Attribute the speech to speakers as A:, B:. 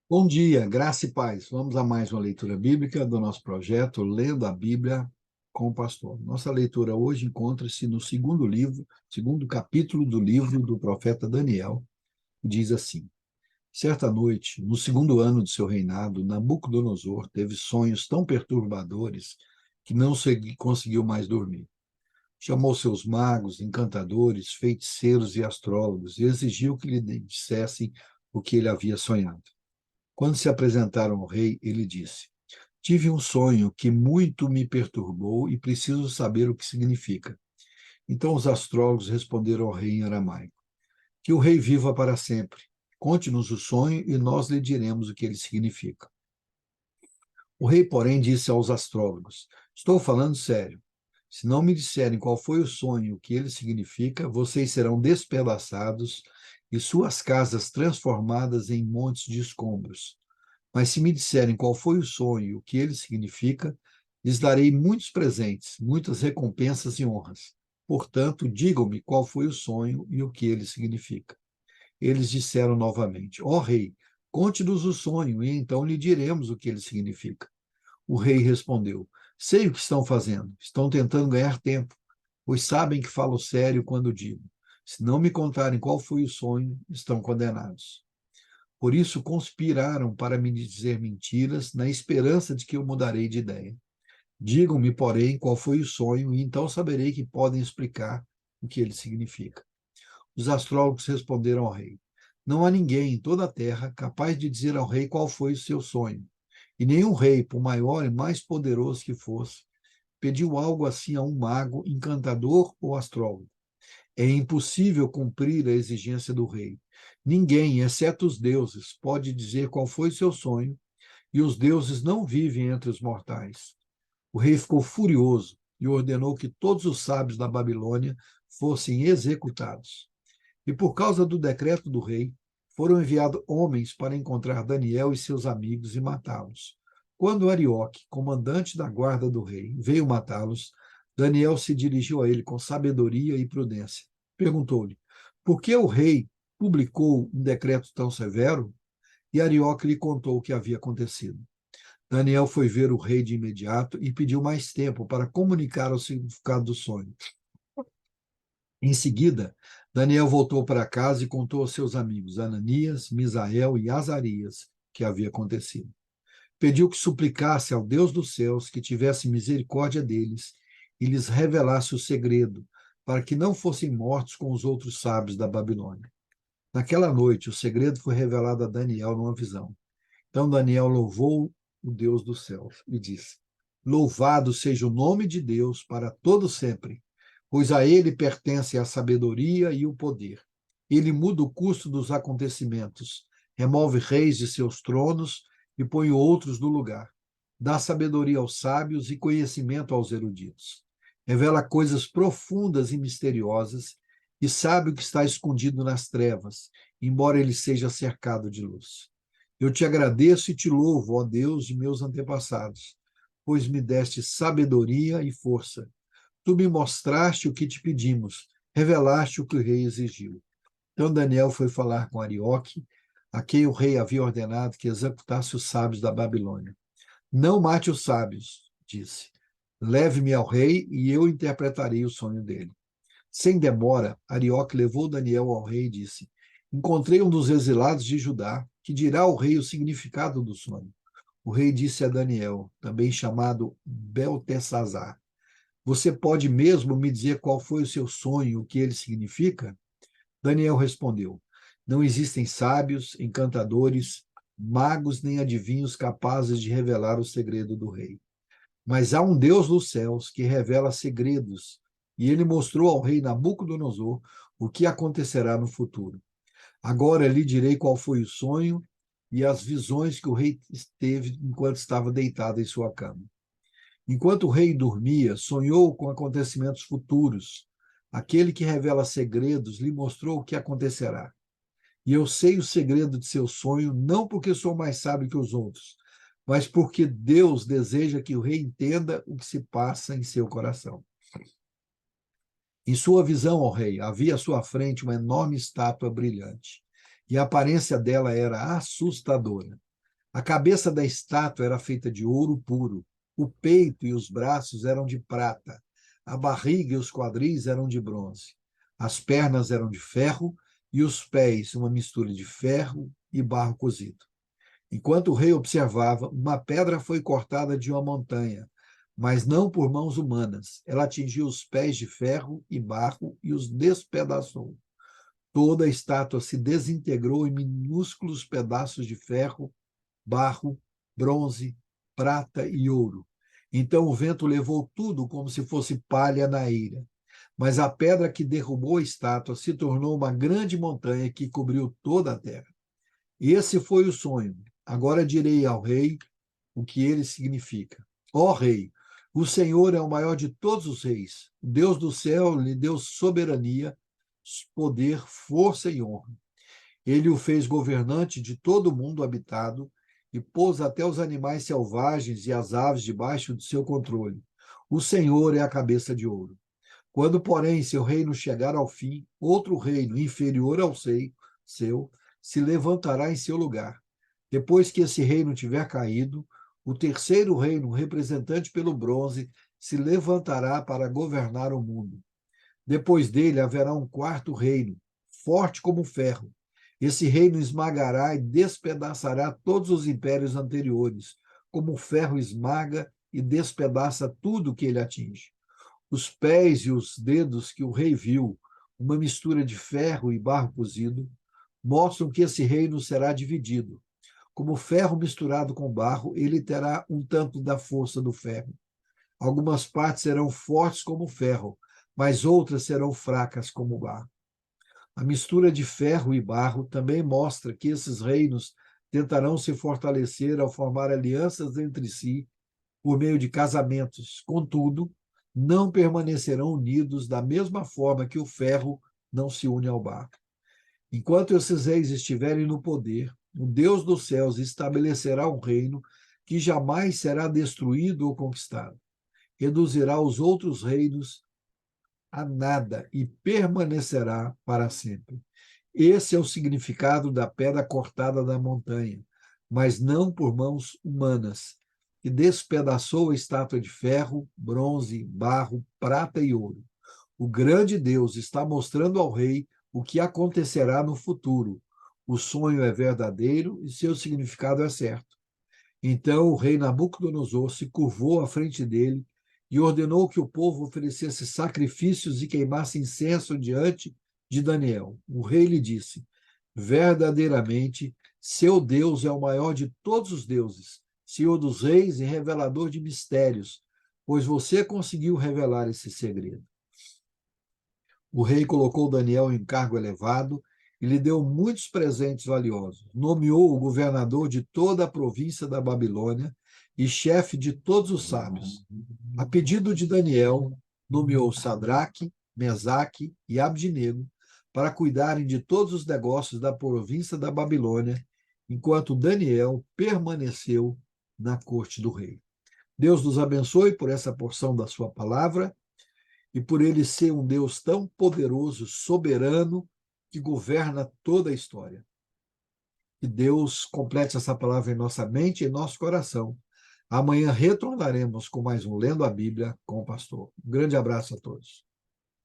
A: Bom dia, graça e paz. Vamos a mais uma leitura bíblica do nosso projeto Lendo a Bíblia com o Pastor. Nossa leitura hoje encontra-se no segundo capítulo do livro do profeta Daniel. Diz assim: Certa noite, no segundo ano de seu reinado, Nabucodonosor teve sonhos tão perturbadores que não conseguiu mais dormir. Chamou seus magos, encantadores, feiticeiros e astrólogos e exigiu que lhe dissessem o que ele havia sonhado. Quando se apresentaram ao rei, ele disse: Tive um sonho que muito me perturbou e preciso saber o que significa. Então os astrólogos responderam ao rei em aramaico: Que o rei viva para sempre. Conte-nos o sonho e nós lhe diremos o que ele significa. O rei, porém, disse aos astrólogos: Estou falando sério. Se não me disserem qual foi o sonho e o que ele significa, vocês serão despedaçados e suas casas transformadas em montes de escombros. Mas se me disserem qual foi o sonho e o que ele significa, lhes darei muitos presentes, muitas recompensas e honras. Portanto, digam-me qual foi o sonho e o que ele significa. Eles disseram novamente: Ó rei, conte-nos o sonho e então lhe diremos o que ele significa. O rei respondeu: Sei o que estão fazendo. Estão tentando ganhar tempo, pois sabem que falo sério quando digo. Se não me contarem qual foi o sonho, estão condenados. Por isso conspiraram para me dizer mentiras, na esperança de que eu mudarei de ideia. Digam-me, porém, qual foi o sonho, e então saberei que podem explicar o que ele significa. Os astrólogos responderam ao rei: Não há ninguém em toda a terra capaz de dizer ao rei qual foi o seu sonho. E nenhum rei, por maior e mais poderoso que fosse, pediu algo assim a um mago, encantador ou astrólogo. É impossível cumprir a exigência do rei. Ninguém, exceto os deuses, pode dizer qual foi seu sonho, e os deuses não vivem entre os mortais. O rei ficou furioso e ordenou que todos os sábios da Babilônia fossem executados. E por causa do decreto do rei, foram enviados homens para encontrar Daniel e seus amigos e matá-los. Quando Arioque, comandante da guarda do rei, veio matá-los, Daniel se dirigiu a ele com sabedoria e prudência. Perguntou-lhe: Por que o rei publicou um decreto tão severo? E Arioque lhe contou o que havia acontecido. Daniel foi ver o rei de imediato e pediu mais tempo para comunicar o significado do sonho. Em seguida, Daniel voltou para casa e contou aos seus amigos Ananias, Misael e Azarias o que havia acontecido. Pediu que suplicasse ao Deus dos céus que tivesse misericórdia deles e lhes revelasse o segredo, para que não fossem mortos com os outros sábios da Babilônia. Naquela noite, o segredo foi revelado a Daniel numa visão. Então Daniel louvou o Deus dos céus e disse: Louvado seja o nome de Deus para todo sempre, pois a ele pertence a sabedoria e o poder. Ele muda o curso dos acontecimentos, remove reis de seus tronos e põe outros no lugar. Dá sabedoria aos sábios e conhecimento aos eruditos. Revela coisas profundas e misteriosas e sabe o que está escondido nas trevas, embora ele seja cercado de luz. Eu te agradeço e te louvo, ó Deus de meus antepassados, pois me deste sabedoria e força. Tu me mostraste o que te pedimos, revelaste o que o rei exigiu. Então Daniel foi falar com Arioque, a quem o rei havia ordenado que executasse os sábios da Babilônia. Não mate os sábios, disse. Leve-me ao rei e eu interpretarei o sonho dele. Sem demora, Arioque levou Daniel ao rei e disse: Encontrei um dos exilados de Judá, que dirá ao rei o significado do sonho. O rei disse a Daniel, também chamado Beltesazar: Você pode mesmo me dizer qual foi o seu sonho, o que ele significa? Daniel respondeu: Não existem sábios, encantadores, magos nem adivinhos capazes de revelar o segredo do rei. Mas há um Deus dos céus que revela segredos, e ele mostrou ao rei Nabucodonosor o que acontecerá no futuro. Agora lhe direi qual foi o sonho e as visões que o rei teve enquanto estava deitado em sua cama. Enquanto o rei dormia, sonhou com acontecimentos futuros. Aquele que revela segredos lhe mostrou o que acontecerá. E eu sei o segredo de seu sonho, não porque sou mais sábio que os outros, mas porque Deus deseja que o rei entenda o que se passa em seu coração. Em sua visão, ó rei, havia à sua frente uma enorme estátua brilhante, e a aparência dela era assustadora. A cabeça da estátua era feita de ouro puro, o peito e os braços eram de prata, a barriga e os quadris eram de bronze, as pernas eram de ferro e os pés uma mistura de ferro e barro cozido. Enquanto o rei observava, uma pedra foi cortada de uma montanha, mas não por mãos humanas. Ela atingiu os pés de ferro e barro e os despedaçou. Toda a estátua se desintegrou em minúsculos pedaços de ferro, barro, bronze, prata e ouro. Então o vento levou tudo como se fosse palha na eira. Mas a pedra que derrubou a estátua se tornou uma grande montanha que cobriu toda a terra. Esse foi o sonho. Agora direi ao rei o que ele significa. Ó rei, o Senhor é o maior de todos os reis. O Deus do céu lhe deu soberania, poder, força e honra. Ele o fez governante de todo o mundo habitado e pôs até os animais selvagens e as aves debaixo de seu controle. O Senhor é a cabeça de ouro. Quando, porém, seu reino chegar ao fim, outro reino inferior ao seu se levantará em seu lugar. Depois que esse reino tiver caído, o terceiro reino, representante pelo bronze, se levantará para governar o mundo. Depois dele haverá um quarto reino, forte como ferro. Esse reino esmagará e despedaçará todos os impérios anteriores, como o ferro esmaga e despedaça tudo que ele atinge. Os pés e os dedos que o rei viu, uma mistura de ferro e barro cozido, mostram que esse reino será dividido. Como ferro misturado com barro, ele terá um tanto da força do ferro. Algumas partes serão fortes como ferro, mas outras serão fracas como barro. A mistura de ferro e barro também mostra que esses reinos tentarão se fortalecer ao formar alianças entre si por meio de casamentos. Contudo, não permanecerão unidos da mesma forma que o ferro não se une ao barro. Enquanto esses reis estiverem no poder, o Deus dos céus estabelecerá um reino que jamais será destruído ou conquistado. Reduzirá os outros reinos a nada e permanecerá para sempre. Esse é o significado da pedra cortada da montanha, mas não por mãos humanas, que despedaçou a estátua de ferro, bronze, barro, prata e ouro. O grande Deus está mostrando ao rei o que acontecerá no futuro. O sonho é verdadeiro e seu significado é certo. Então o rei Nabucodonosor se curvou à frente dele e ordenou que o povo oferecesse sacrifícios e queimasse incenso diante de Daniel. O rei lhe disse: verdadeiramente, seu Deus é o maior de todos os deuses, Senhor dos reis e revelador de mistérios, pois você conseguiu revelar esse segredo. O rei colocou Daniel em cargo elevado e lhe deu muitos presentes valiosos. Nomeou o governador de toda a província da Babilônia e chefe de todos os sábios. A pedido de Daniel, nomeou Sadraque, Mesaque e Abdinego para cuidarem de todos os negócios da província da Babilônia, enquanto Daniel permaneceu na corte do rei. Deus nos abençoe por essa porção da sua palavra e por ele ser um Deus tão poderoso, soberano, que governa toda a história. Que Deus complete essa palavra em nossa mente e em nosso coração. Amanhã retornaremos com mais um Lendo a Bíblia com o pastor. Um grande abraço a todos.